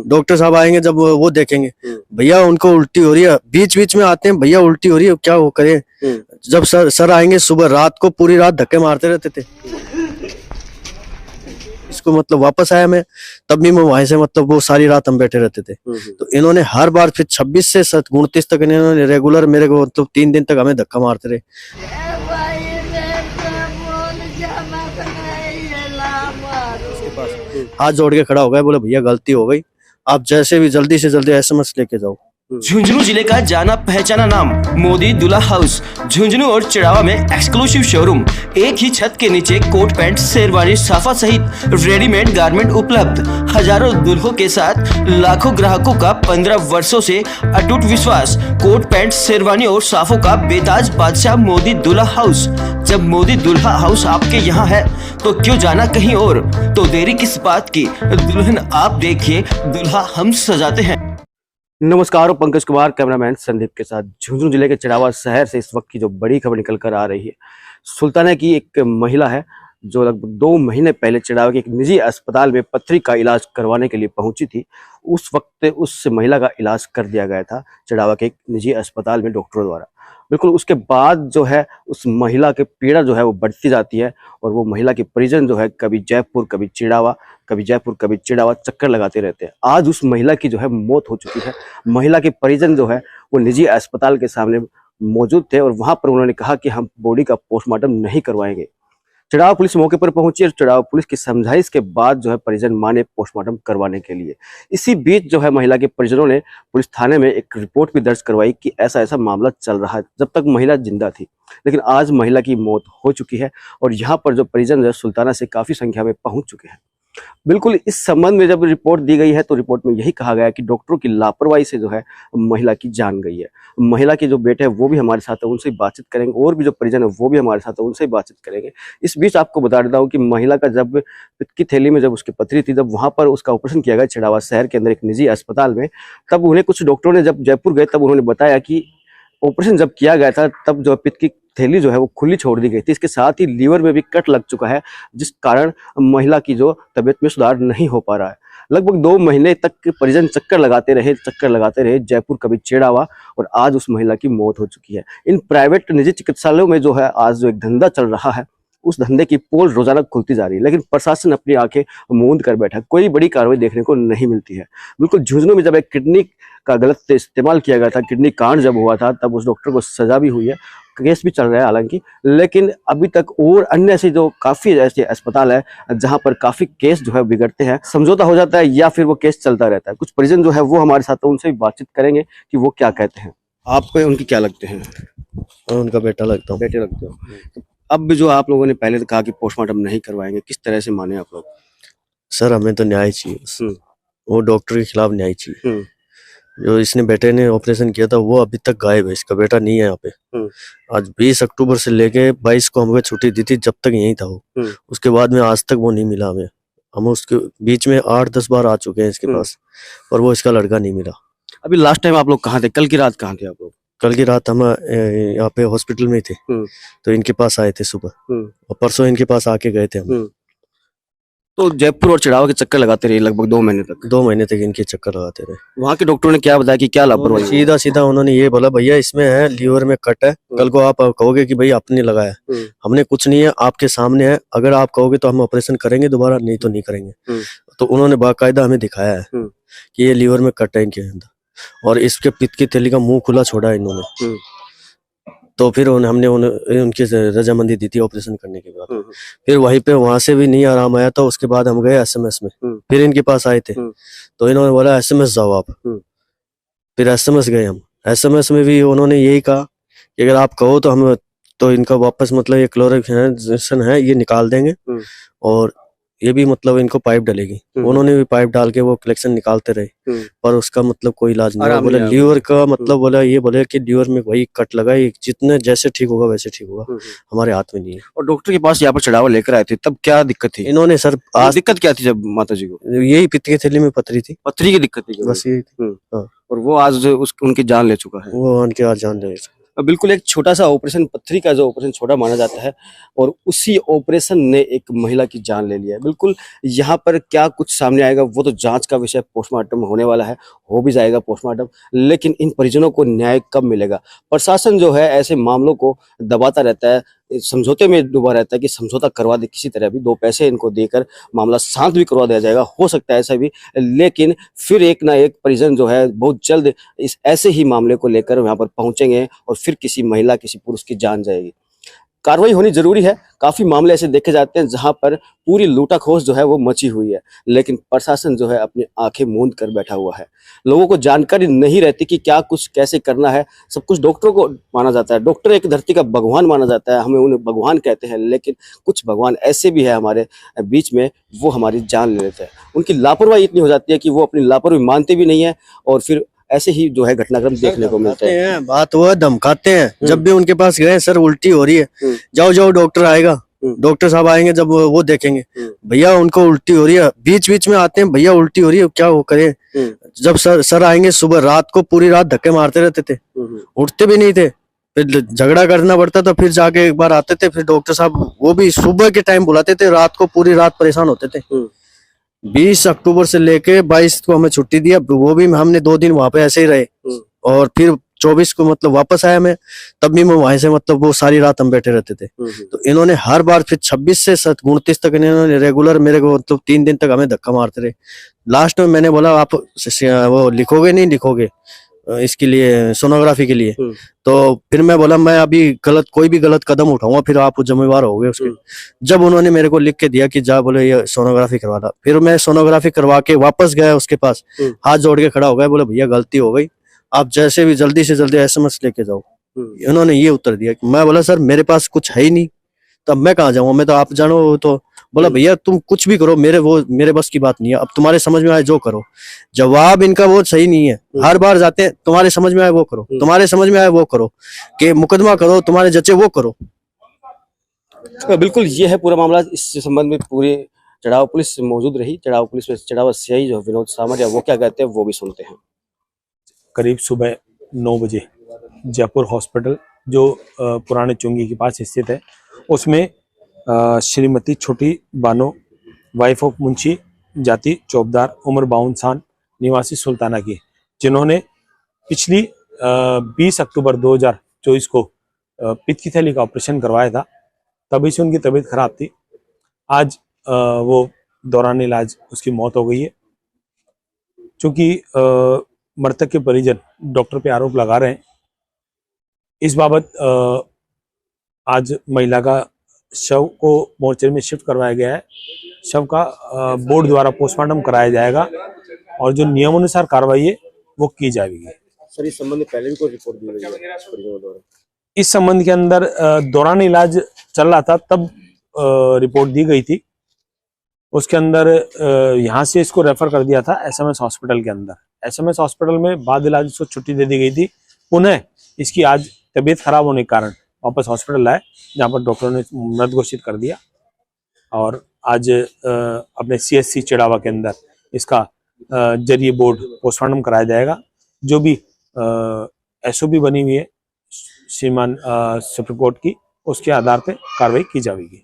Doctor साहब आएंगे जब वो देखेंगे भैया उनको उल्टी हो रही है, बीच बीच में आते हैं भैया उल्टी हो रही है, क्या वो करें। जब सर आएंगे सुबह रात को पूरी रात धक्के मारते रहते थे। इसको मतलब वापस आया मैं, तब भी मैं वहां से मतलब वो सारी रात हम बैठे रहते थे। तो इन्होंने हर बार फिर 26 से 29 तक इन्होंने रेगुलर मेरे को मतलब 3 दिन तक हमें धक्का मारते रहे। हाथ जोड़ के खड़ा हो गया, बोले भैया गलती हो गई, आप जैसे भी जल्दी से जल्दी SMS लेके जाओ। झुंझुनू जिले का जाना पहचाना नाम मोदी दूल्हा हाउस, झुंझुनू और चिड़ावा में एक्सक्लूसिव शोरूम, एक ही छत के नीचे कोट पैंट शेरवानी साफा सहित रेडीमेड गारमेंट उपलब्ध, हजारों दुल्हों के साथ लाखों ग्राहकों का 15 वर्षों से अटूट विश्वास, कोट पैंट शेरवानी और साफों का बेताज बादशाह मोदी दूल्हा हाउस। जब मोदी दूल्हा हाउस आपके यहाँ है तो क्यों जाना कहीं और, तो देरी किस बात की, दुल्हन आप देखिए, दूल्हा हम सजाते हैं। नमस्कार, पंकज कुमार कैमरामैन संदीप के साथ झुंझुनू जिले के चिड़ावा शहर से इस वक्त की जो बड़ी खबर निकल कर आ रही है। सुल्ताना की एक महिला है जो लगभग 2 महीने पहले चिड़ावा के एक निजी अस्पताल में पथरी का इलाज करवाने के लिए पहुंची थी। उस वक्त उस महिला का इलाज कर दिया गया था चिड़ावा के एक निजी अस्पताल में डॉक्टरों द्वारा। बिल्कुल उसके बाद जो है उस महिला के पीड़ा जो है वो बढ़ती जाती है और वो महिला के परिजन जो है कभी जयपुर कभी चिड़ावा, कभी जयपुर कभी चिड़ावा चक्कर लगाते रहते हैं। आज उस महिला की जो है मौत हो चुकी है। महिला के परिजन जो है वो निजी अस्पताल के सामने मौजूद थे और वहां पर उन्होंने कहा कि हम बॉडी का पोस्टमार्टम नहीं करवाएंगे। चिड़ावा पुलिस मौके पर पहुंची और चिड़ावा पुलिस की समझाइश के बाद जो है परिजन माने पोस्टमार्टम करवाने के लिए। इसी बीच जो है महिला के परिजनों ने पुलिस थाने में एक रिपोर्ट भी दर्ज करवाई कि ऐसा ऐसा मामला चल रहा है, जब तक महिला जिंदा थी। लेकिन आज महिला की मौत हो चुकी है और यहाँ पर जो परिजन जो है सुल्ताना से काफी संख्या में पहुंच चुके हैं। बिल्कुल इस संबंध में जब रिपोर्ट दी गई है तो रिपोर्ट में यही कहा गया है कि डॉक्टरों की लापरवाही से जो है महिला की जान गई है। महिला के जो बेटे हैं वो भी हमारे साथ है, उनसे बातचीत करेंगे, और भी जो परिजन है वो भी हमारे साथ है, उनसे बातचीत करेंगे। इस बीच आपको बता देता हूँ कि महिला का जब पित्त की थैली में जब उसकी पथरी थी, जब वहां पर उसका ऑपरेशन किया गया चिड़ावा शहर के अंदर एक निजी अस्पताल में, तब उन्हें कुछ डॉक्टरों ने जब जयपुर गए तब उन्होंने बताया कि ऑपरेशन जब किया गया था तब जो पित्त की थैली जो है वो खुली छोड़ दी गई थी। इसके साथ ही लीवर में भी कट लग चुका है, जिस कारण महिला की जो तबीयत में सुधार नहीं हो पा रहा है। लगभग 2 महीने तक परिजन चक्कर लगाते रहे जयपुर कभी चिड़ावा, और आज उस महिला की मौत हो चुकी है। इन प्राइवेट निजी चिकित्सालयों में जो है आज जो एक धंधा चल रहा है, उस धंधे की पोल रोजाना खुलती जा रही है, लेकिन प्रशासन अपनी आंखें मूंद कर बैठा है, कोई बड़ी कार्रवाई देखने को नहीं मिलती है। बिल्कुल झुंझुनू में जब एक किडनी का गलत इस्तेमाल किया गया था, किडनी कांड जब हुआ था, तब उस डॉक्टर को सजा भी हुई है, केस भी चल रहा है हालांकि, लेकिन अभी तक और अन्य ऐसे जो काफी ऐसे अस्पताल है जहां पर काफी केस जो है बिगड़ते हैं, समझौता हो जाता है या फिर वो केस चलता रहता है। कुछ परिजन जो है वो हमारे साथ है, उनसे भी बातचीत करेंगे कि वो क्या कहते हैं। आपको उनकी क्या लगते हैं? उनका बेटा लगता हूँ। बेटे लगते हो। तो अब भी जो आप लोगों ने पहले तो कहा कि पोस्टमार्टम नहीं करवाएंगे, किस तरह से माने आप लोग? सर हमें तो न्याय चाहिए, वो डॉक्टर के खिलाफ न्याय चाहिए। जो इसने बेटे ने ऑपरेशन किया था वो अभी तक गायब है, इसका बेटा नहीं है यहाँ पे। आज 20 अक्टूबर से लेके 22 को हमें छुट्टी दी थी, जब तक यहीं था वो। उसके बाद में आज तक वो नहीं मिला हमें। हम उसके बीच में 8-10 बार आ चुके हैं इसके पास, पर वो इसका लड़का नहीं मिला। अभी लास्ट टाइम आप लोग कहाँ थे? कल की रात कहाँ थे आप लोग? कल की रात हम यहाँ पे हॉस्पिटल में थे, तो इनके पास आए थे सुबह, और परसों इनके पास आके गए थे हम। तो जयपुर और चिड़ावा के चक्कर लगाते रहे लगभग 2 महीने तक? 2 महीने तक इनके चक्कर लगाते रहे। वहाँ के डॉक्टरों ने क्या बताया कि क्या लापरवाही? सीधा सीधा उन्होंने ये बोला भैया इसमें है, लीवर में कट है, कल को आप कहोगे कि भाई आपने लगाया। हमने कुछ नहीं है, आपके सामने है, अगर आप कहोगे तो हम ऑपरेशन करेंगे दोबारा, नहीं तो नहीं करेंगे। तो उन्होंने बाकायदा हमें दिखाया है कि ये लीवर में कट है इनके अंदर, और इसके पित्त की थैली का मुंह खुला छोड़ा है इन्होंने। तो फिर हमने उनकी रजामंदी दी थी ऑपरेशन करने के बाद। फिर वहीं पे वहां से भी नहीं आराम आया, तो उसके बाद हम गए SMS में, फिर इनके पास आए थे, तो इन्होंने बोला SMS जाओ आप। फिर SMS गए हम, SMS में भी उन्होंने यही कहा कि अगर आप कहो तो हम तो इनका वापस मतलब ये क्लोरोक्विनेशन है ये निकाल देंगे, और ये भी मतलब इनको पाइप डलेगी। उन्होंने भी पाइप डाल के वो कलेक्शन निकालते रहे, पर उसका मतलब कोई इलाज नहीं। बोले लीवर का मतलब बोला, ये बोले कि लीवर में वही कट लगा, जितने जैसे ठीक होगा वैसे ठीक होगा, हमारे हाथ में नहीं है। और डॉक्टर के पास यहाँ पर चिड़ावा लेकर आए थे, तब क्या दिक्कत थी? इन्होंने सर आज दिक्कत क्या थी जब माता जी को? यही पित्त की थैली में पथरी थी, पथरी की दिक्कत थी बस यही थी। और वो आज उनकी जान ले चुका है। वो उनके आज जान ले बिल्कुल एक छोटा सा ऑपरेशन, पत्थरी का जो ऑपरेशन छोटा माना जाता है, और उसी ऑपरेशन ने एक महिला की जान ले लिया है। बिल्कुल यहाँ पर क्या कुछ सामने आएगा वो तो जांच का विषय, पोस्टमार्टम होने वाला है, हो भी जाएगा पोस्टमार्टम, लेकिन इन परिजनों को न्याय कब मिलेगा? प्रशासन जो है ऐसे मामलों को दबाता रहता है, समझौते में डूबा रहता है कि समझौता करवा दे किसी तरह भी, 2 पैसे इनको देकर मामला शांत भी करवा दिया जाएगा, हो सकता है ऐसा भी, लेकिन फिर एक ना एक परिजन जो है बहुत जल्द इस ऐसे ही मामले को लेकर यहाँ पर पहुंचेंगे और फिर किसी महिला, किसी पुरुष की जान जाएगी। कार्रवाई होनी जरूरी है। काफी मामले ऐसे देखे जाते हैं जहां पर पूरी लूटाखोज जो है वो मची हुई है, लेकिन प्रशासन जो है अपनी आंखें मूंद कर बैठा हुआ है। लोगों को जानकारी नहीं रहती कि क्या कुछ कैसे करना है। सब कुछ डॉक्टरों को माना जाता है, डॉक्टर एक धरती का भगवान माना जाता है, हमें उन्हें भगवान कहते हैं, लेकिन कुछ भगवान ऐसे भी है हमारे बीच में, वो हमारी जान ले लेते हैं। उनकी लापरवाही इतनी हो जाती है कि वो अपनी लापरवाही मानते भी नहीं है, और फिर ऐसे ही जो है घटनाक्रम देखने को मिलते हैं। बात वो है, धमकाते हैं। जब भी उनके पास गए, सर उल्टी हो रही है, जाओ जाओ डॉक्टर आएगा, डॉक्टर साहब आएंगे, जब वो देखेंगे भैया उनको उल्टी हो रही है, बीच बीच में आते हैं, भैया उल्टी हो रही है, क्या वो करे। जब सर आएंगे, सुबह रात को पूरी रात धक्के मारते रहते थे, उठते भी नहीं थे, फिर झगड़ा करना पड़ता था, फिर जाके एक बार आते थे, फिर डॉक्टर साहब वो भी सुबह के टाइम बुलाते थे, रात को पूरी रात परेशान होते थे। 20 अक्टूबर से लेके 22 को हमें छुट्टी दिया, वो भी हमने 2 दिन वहां पे ऐसे ही रहे, और फिर 24 को मतलब वापस आया मैं, तब भी मैं वहां से मतलब वो सारी रात हम बैठे रहते थे। तो इन्होंने हर बार फिर 26 से 29 तक इन्होंने रेगुलर मेरे को मतलब 3 दिन तक हमें धक्का मारते रहे। लास्ट में मैंने बोला आप वो लिखोगे नहीं लिखोगे इसके लिए, सोनोग्राफी के लिए, तो फिर मैं बोला मैं अभी कोई भी गलत कदम उठाऊंगा, फिर आप जिम्मेवार होगे उसके। जब उन्होंने मेरे को लिख के दिया कि जा, बोले ये सोनोग्राफी करवा ला, फिर मैं सोनोग्राफी करवा के वापस गया उसके पास, हाथ जोड़ के खड़ा हो गया, बोले भैया गलती हो गई, आप जैसे भी जल्दी से जल्दी SMS लेके जाओ। उन्होंने ये उत्तर दिया। मैं बोला सर मेरे पास कुछ है ही नहीं, तब मैं कहाँ जाऊंगा, मैं तो आप जानो। तो बोला भैया तुम कुछ भी करो, मेरे बस की बात नहीं है, अब तुम्हारे समझ में आए जो करो। जवाब इनका वो सही नहीं है, हर बार जाते हैं तुम्हारे समझ में आए वो करो, तुम्हारे समझ में आए वो करो, कि मुकदमा करो, तुम्हारे जचे वो करो। बिल्कुल ये है पूरा मामला। इस संबंध में पूरी चढ़ावा पुलिस मौजूद रही। चढ़ावा पुलिस में चढ़ावा सीआई जो विनोद सामरिया, वो क्या कहते हैं वो भी सुनते हैं। करीब सुबह 9 बजे जयपुर हॉस्पिटल जो पुराने चुंगी के पास स्थित है, उसमें श्रीमती छोटी बानो, वाइफ ऑफ मुंशी, जाति चौबदार, उम्र 52 साल, निवासी सुल्ताना की, जिन्होंने पिछली 20 अक्टूबर 2024 को पित्त की थैली का ऑपरेशन करवाया था, तभी से उनकी तबीयत खराब थी। आज वो दौरान इलाज उसकी मौत हो गई है। चूंकि मृतक के परिजन डॉक्टर पे आरोप लगा रहे हैं, इस बाबत आज महिला का शव को मोर्चरी में शिफ्ट करवाया गया है। शव का बोर्ड द्वारा पोस्टमार्टम कराया जाएगा और जो नियमानुसार कार्रवाई है वो की जाएगी। सर इस संबंध में पहले भी कोई रिपोर्ट दी गई है परिजनों द्वारा? इस संबंध के अंदर दौरान इलाज चल रहा था तब रिपोर्ट दी गई थी। उसके अंदर यहाँ से इसको रेफर कर दिया था SMS हॉस्पिटल के अंदर। SMS हॉस्पिटल में बाद इलाज इसको छुट्टी दे दी गई थी। पुनः इसकी आज तबीयत खराब होने के कारण वापस हॉस्पिटल लाए, जहाँ पर डॉक्टरों ने मृत घोषित कर दिया, और आज अपने CSC चिड़ावा के अंदर इसका जरिए बोर्ड पोस्टमार्टम कराया जाएगा। जो भी SOP बनी हुई है श्रीमान सुप्रीम कोर्ट की, उसके आधार पर कार्रवाई की जाएगी।